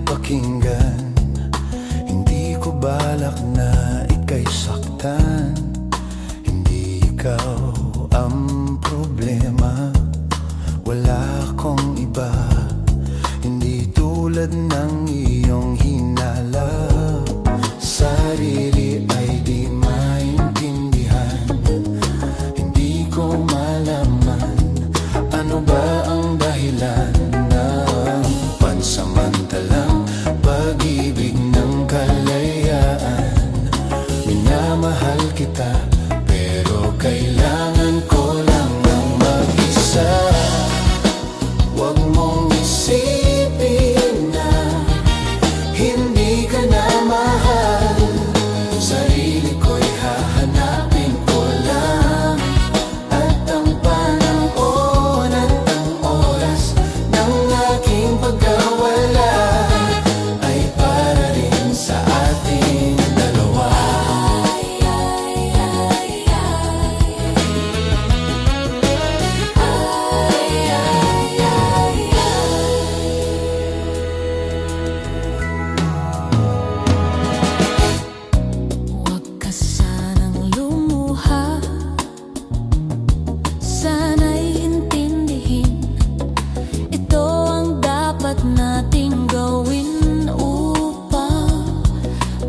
pakinggan. Hindi ko balak na ika'y saktan. Hindi ikaw ang problema, wala akong iba. Hindi tulad ng iyong hinala. Sarili ay di maintindihan. Hindi ko malaman ano ba ang dahilan ng pansamantalang pag-ibig ng kalayaan. Minamahal kita, pero kailangan ko lang ng mag-isa. Huwag mong isipin na hindi ka na mahal. Sarili ko'y hahanapin ko lang. At ang panahon at ang oras ng aking pagkawala ay para rin sa ating dalawa. Huwag ka sanang lumuha, sana'y intindihin. Ito ang dapat nating gawin upang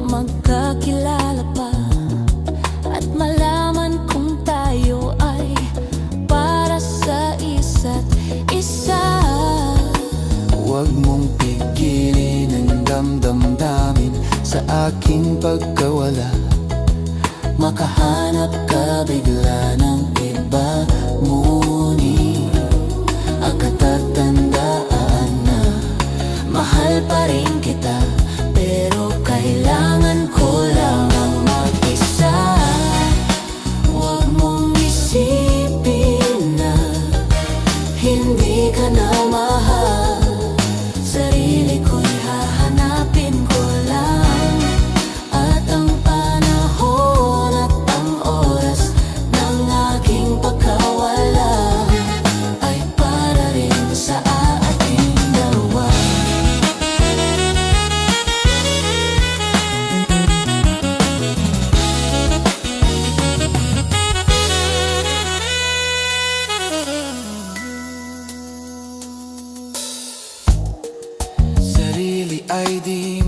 magkakilala pa at malaman kung tayo ay para sa isa't isa. Huwag mong pigilin ang damdamdamin sa aking pagkawala. Makahanap ka bigla ng iba, ngunit ang katatandaan na mahal pa rin kita, pero kailangan ko lang ang mag-isa. Huwag mong isipin na hindi ka na mahal. Sarili ko'y hahanapin ko lang. At ang panahon at ang oras ng aking pagkawala ay para rin sa ating dalawa. Sarili ay di